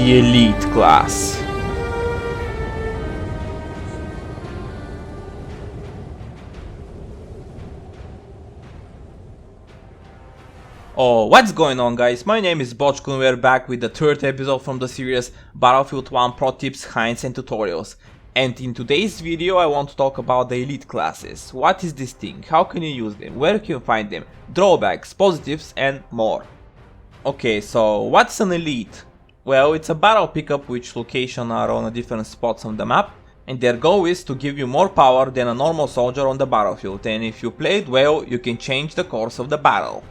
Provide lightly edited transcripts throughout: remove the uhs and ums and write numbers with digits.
the Elite class. Oh, what's going on, guys? My name is Bochko and we're back with the third episode from the series Battlefield 1 Pro Tips, Hints and Tutorials. And in today's video I want to talk about the elite classes. What is this thing? How can you use them? Where can you find them? Drawbacks, positives and more. Okay, so what's an elite? Well, it's a battle pickup which location are on a different spots on the map. And their goal is to give you more power than a normal soldier on the battlefield. And if you play it well, you can change the course of the battle.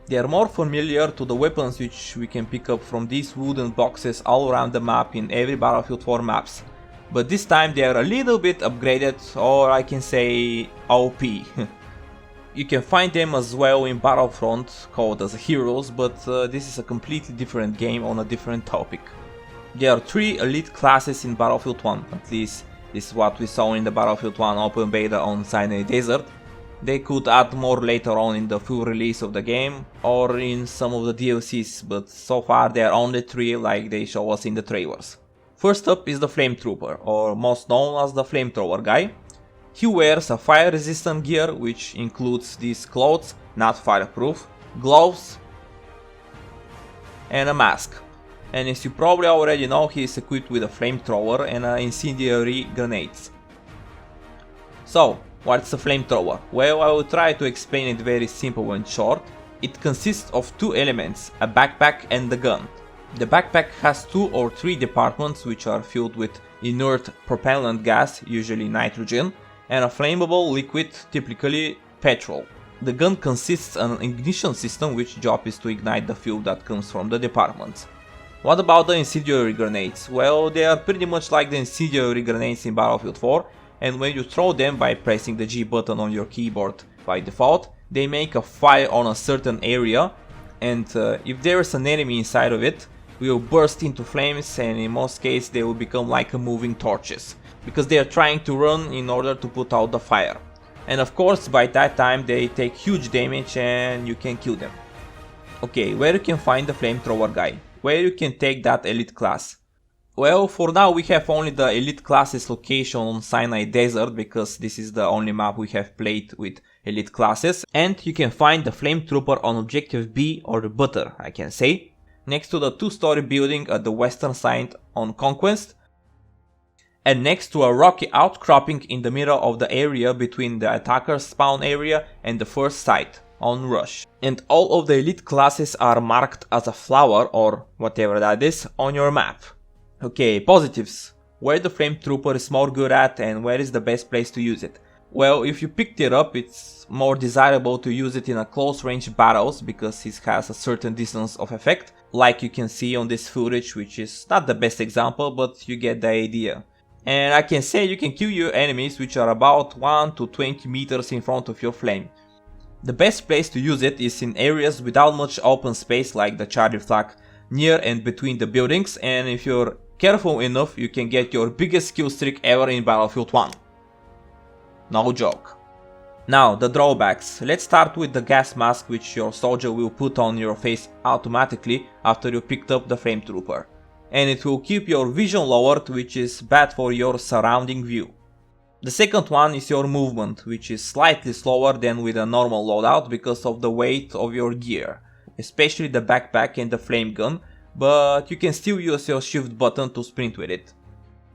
They are more familiar to the weapons which we can pick up from these wooden boxes all around the map in every Battlefield 4 maps. But this time they are a little bit upgraded, or I can say OP. You can find them as well in Battlefront, called as heroes, but this is a completely different game on a different topic. There are 3 elite classes in Battlefield 1, at least this is what we saw in the Battlefield 1 open beta on Sinai Desert. They could add more later on in the full release of the game or in some of the DLCs, but so far they are only 3 like they show us in the trailers. First up is the Flame Trooper, or most known as the Flamethrower guy. He wears a fire resistant gear which includes these clothes, not fireproof, gloves and a mask. And as you probably already know, he is equipped with a flamethrower and incendiary grenades. So, what's a flamethrower? Well, I will try to explain it very simple and short. It consists of 2 elements, a backpack and a gun. The backpack has 2 or 3 compartments which are filled with inert propellant gas, usually nitrogen, and a flammable liquid, typically petrol. The gun consists of an ignition system which job is to ignite the fuel that comes from the compartments. What about the incendiary grenades? Well, they are pretty much like the incendiary grenades in Battlefield 4. And when you throw them by pressing the G button on your keyboard by default, they make a fire on a certain area, and if there is an enemy inside of it, will burst into flames, and in most cases they will become like a moving torches, because they are trying to run in order to put out the fire. And of course by that time they take huge damage and you can kill them. Okay, where you can find the flamethrower guy? Where you can take that elite class? Well, for now we have only the elite classes location on Sinai Desert, because this is the only map we have played with elite classes. And you can find the Flame Trooper on Objective B, or the Butter I can say, next to the 2-story building at the western side on Conquest, and next to a rocky outcropping in the middle of the area between the attacker's spawn area and the first site on Rush. And all of the elite classes are marked as a flower, or whatever that is, on your map. Okay, positives. Where the Flame Trooper is more good at and where is the best place to use it? Well, if you picked it up, it's more desirable to use it in a close range battles, because it has a certain distance of effect, like you can see on this footage, which is not the best example, but you get the idea. And I can say you can kill your enemies which are about 1 to 20 meters in front of your flame. The best place to use it is in areas without much open space, like the Charlie flag near and between the buildings, and if you're careful enough, you can get your biggest kill streak ever in Battlefield 1. No joke. Now, the drawbacks. Let's start with the gas mask which your soldier will put on your face automatically after you picked up the Flame Trooper. And it will keep your vision lowered, which is bad for your surrounding view. The second one is your movement, which is slightly slower than with a normal loadout because of the weight of your gear, especially the backpack and the flame gun, but you can still use your shift button to sprint with it.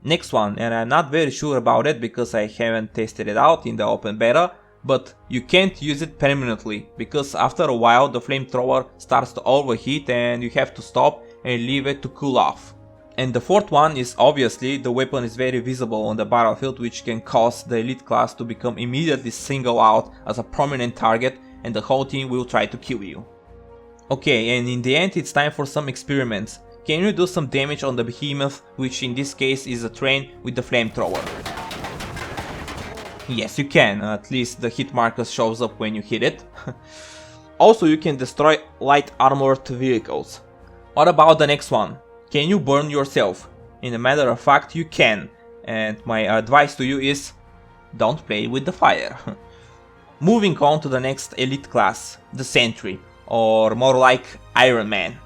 Next one, and I'm not very sure about it because I haven't tested it out in the open beta, but you can't use it permanently, because after a while the flamethrower starts to overheat and you have to stop and leave it to cool off. And the fourth one is obviously the weapon is very visible on the battlefield, which can cause the elite class to become immediately singled out as a prominent target and the whole team will try to kill you. Okay, and in the end it's time for some experiments. Can you do some damage on the behemoth, which in this case is a train, with the flamethrower? Yes, you can, at least the hit marker shows up when you hit it. Also, you can destroy light armored vehicles. What about the next one? Can you burn yourself? In a matter of fact, you can, and my advice to you is don't play with the fire. Moving on to the next elite class, the Sentry, or more like Iron Man.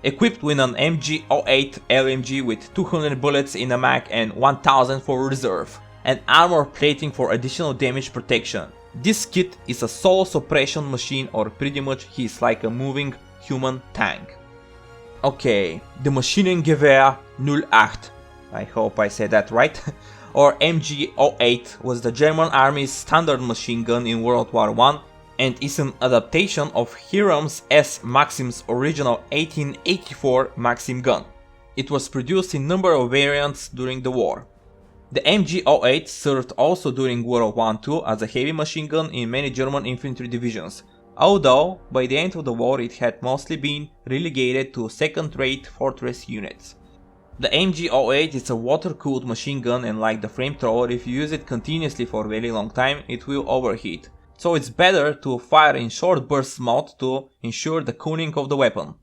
Equipped with an MG08 LMG with 200 bullets in the mag and 1000 for reserve, and armor plating for additional damage protection. This kit is a solo suppression machine, or pretty much he's like a moving human tank. Okay, the Maschinengewehr 08, I hope I said that right, or MG08 was the German army's standard machine gun in World War I and is an adaptation of Hiram's S. Maxim's original 1884 Maxim gun. It was produced in a number of variants during the war. The MG08 served also during World War II as a heavy machine gun in many German infantry divisions, although by the end of the war it had mostly been relegated to second-rate fortress units. The MG08 is a water-cooled machine gun, and like the flamethrower, if you use it continuously for a very long time it will overheat. So it's better to fire in short burst mode to ensure the cooling of the weapon.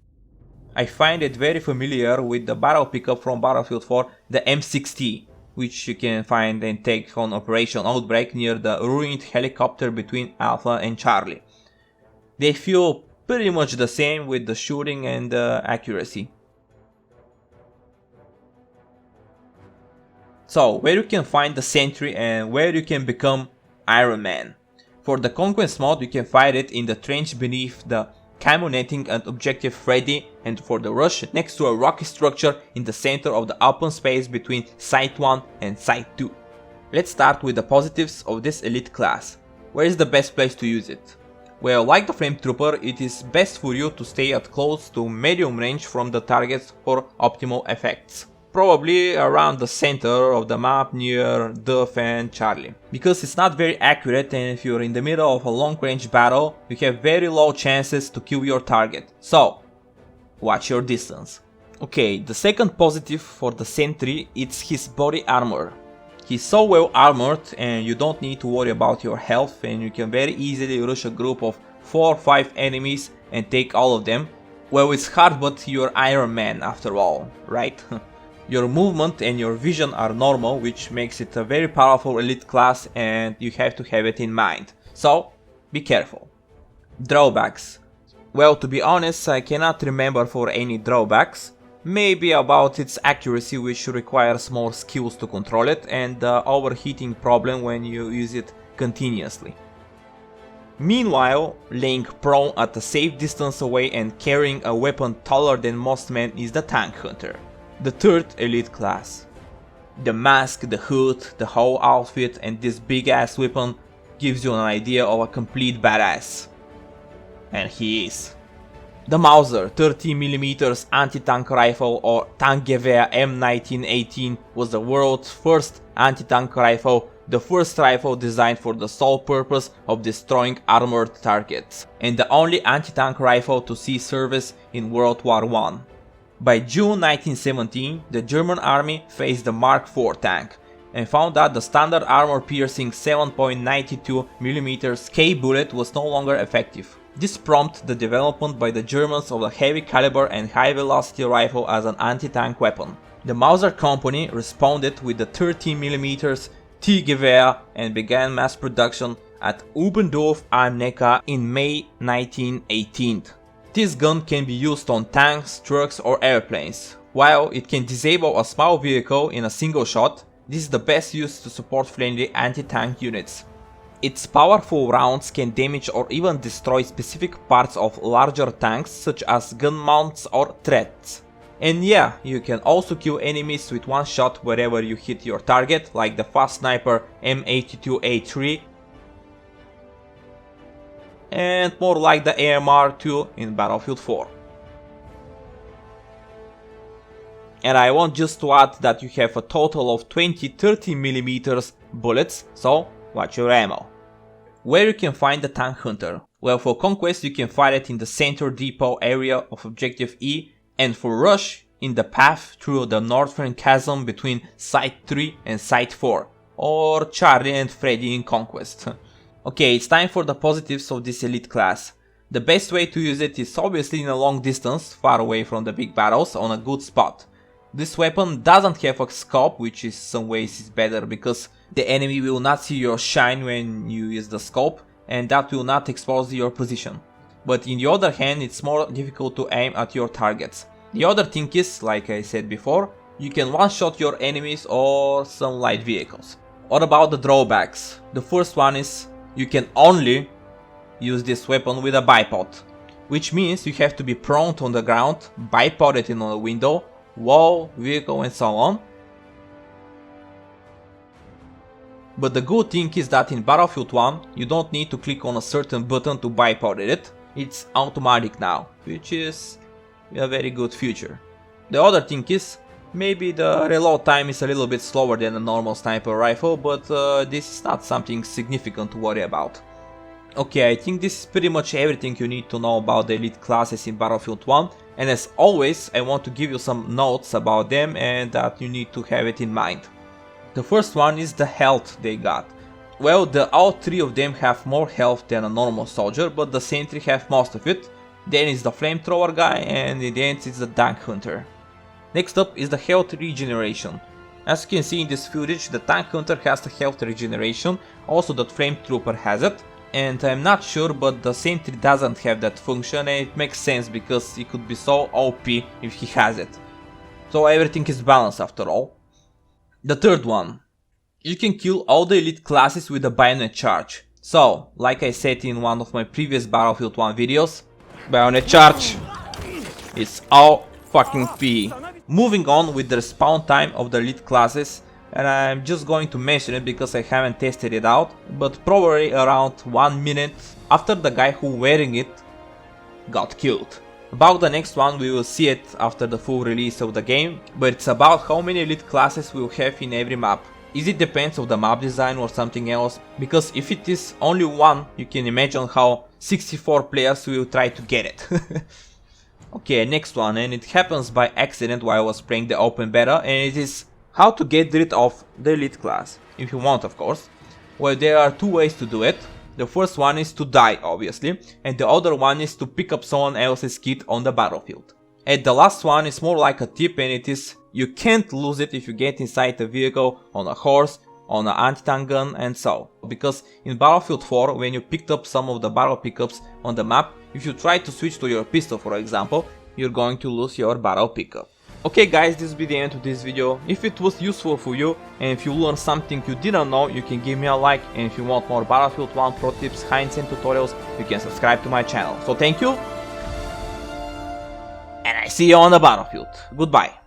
I find it very familiar with the barrel pickup from Battlefield 4, the M60, which you can find and take on Operation Outbreak near the ruined helicopter between Alpha and Charlie. They feel pretty much the same with the shooting and the accuracy. So, where you can find the Sentry and where you can become Iron Man. For the Conquest mode you can fight it in the trench beneath the camo netting and Objective Freddy, and for the Rush next to a rocky structure in the center of the open space between Site 1 and Site 2. Let's start with the positives of this elite class. Where is the best place to use it? Well, like the Flame Trooper, it is best for you to stay at close to medium range from the targets for optimal effects. Probably around the center of the map near Duff and Charlie. Because it's not very accurate, and if you're in the middle of a long range battle, you have very low chances to kill your target. So, watch your distance. Okay, the second positive for the Sentry is his body armor. He's so well armored and you don't need to worry about your health, and you can very easily rush a group of 4 or 5 enemies and take all of them. Well, it's hard, but you're Iron Man after all, right? Your movement and your vision are normal, which makes it a very powerful elite class, and you have to have it in mind. So, be careful. Drawbacks. Well, to be honest, I cannot remember for any drawbacks. Maybe about its accuracy, which requires more skills to control it, and the overheating problem when you use it continuously. Meanwhile, laying prone at a safe distance away and carrying a weapon taller than most men is the Tank Hunter. The third elite class. The mask, the hood, the whole outfit and this big ass weapon gives you an idea of a complete badass. And he is. The Mauser 30mm anti-tank rifle, or Tankgewehr M1918, was the world's first anti-tank rifle, the first rifle designed for the sole purpose of destroying armored targets, and the only anti-tank rifle to see service in World War I. By June 1917, the German army faced the Mark IV tank and found that the standard armor-piercing 7.92mm K bullet was no longer effective. This prompted the development by the Germans of a heavy caliber and high velocity rifle as an anti-tank weapon. The Mauser company responded with the 30mm T-Gewehr and began mass production at Ubendorf am Neckar in May 1918. This gun can be used on tanks, trucks or airplanes. While it can disable a small vehicle in a single shot, this is the best use to support friendly anti-tank units. Its powerful rounds can damage or even destroy specific parts of larger tanks such as gun mounts or treads. And yeah, you can also kill enemies with one shot wherever you hit your target, like the fast sniper M82A3, and more like the AMR-2 in Battlefield 4. And I want just to add that you have a total of 20 30mm bullets, so watch your ammo. Where you can find the Tank Hunter? Well, for Conquest you can find it in the center depot area of Objective E, and for Rush in the path through the northern chasm between Site 3 and Site 4, or Charlie and Freddy in Conquest. Okay, it's time for the positives of this elite class. The best way to use it is obviously in a long distance, far away from the big battles, on a good spot. This weapon doesn't have a scope, which in some ways is better because the enemy will not see your shine when you use the scope, and that will not expose your position. But in the other hand, it's more difficult to aim at your targets. The other thing is, like I said before, you can one-shot your enemies or some light vehicles. What about the drawbacks? The first one is you can only use this weapon with a bipod, which means you have to be prone on the ground, bipoded in on a window, wall, vehicle and so on. But the good thing is that in Battlefield 1 you don't need to click on a certain button to bipod it, it's automatic now, which is a very good feature. The other thing is, maybe the reload time is a little bit slower than a normal sniper rifle, but this is not something significant to worry about. Okay, I think this is pretty much everything you need to know about the elite classes in Battlefield 1, and as always I want to give you some notes about them and that you need to have it in mind. The first one is the health they got. Well, all three of them have more health than a normal soldier, but the sentry have most of it, then is the flamethrower guy, and in the end it's the tank hunter. Next up is the health regeneration. As you can see in this footage, the tank hunter has the health regeneration, also the flamethrower has it, and I'm not sure but the sentry doesn't have that function, and it makes sense because he could be so OP if he has it. So everything is balanced after all. The third one. You can kill all the elite classes with a bayonet charge. So, like I said in one of my previous Battlefield 1 videos, bayonet charge is all fucking free. Moving on with the respawn time of the elite classes, and I'm just going to mention it because I haven't tested it out, but probably around 1 minute after the guy who wearing it got killed. About the next one we will see it after the full release of the game, but it's about how many elite classes we'll have in every map. It depends on the map design or something else, because if it is only one, you can imagine how 64 players will try to get it. Okay, next one, and it happens by accident while I was playing the open beta, and it is how to get rid of the elite class, if you want of course. Well, there are two ways to do it. The first one is to die, obviously, and the other one is to pick up someone else's kit on the battlefield. And the last one is more like a tip, and it is you can't lose it if you get inside a vehicle, on a horse, on an anti-tank gun and so. Because in Battlefield 4, when you picked up some of the battle pickups on the map, if you try to switch to your pistol for example, you're going to lose your battle pickup. Okay guys, this will be the end of this video. If it was useful for you and if you learned something you didn't know, you can give me a like, and if you want more Battlefield 1 pro tips, hints and tutorials, you can subscribe to my channel. So thank you, and I see you on the battlefield. Goodbye.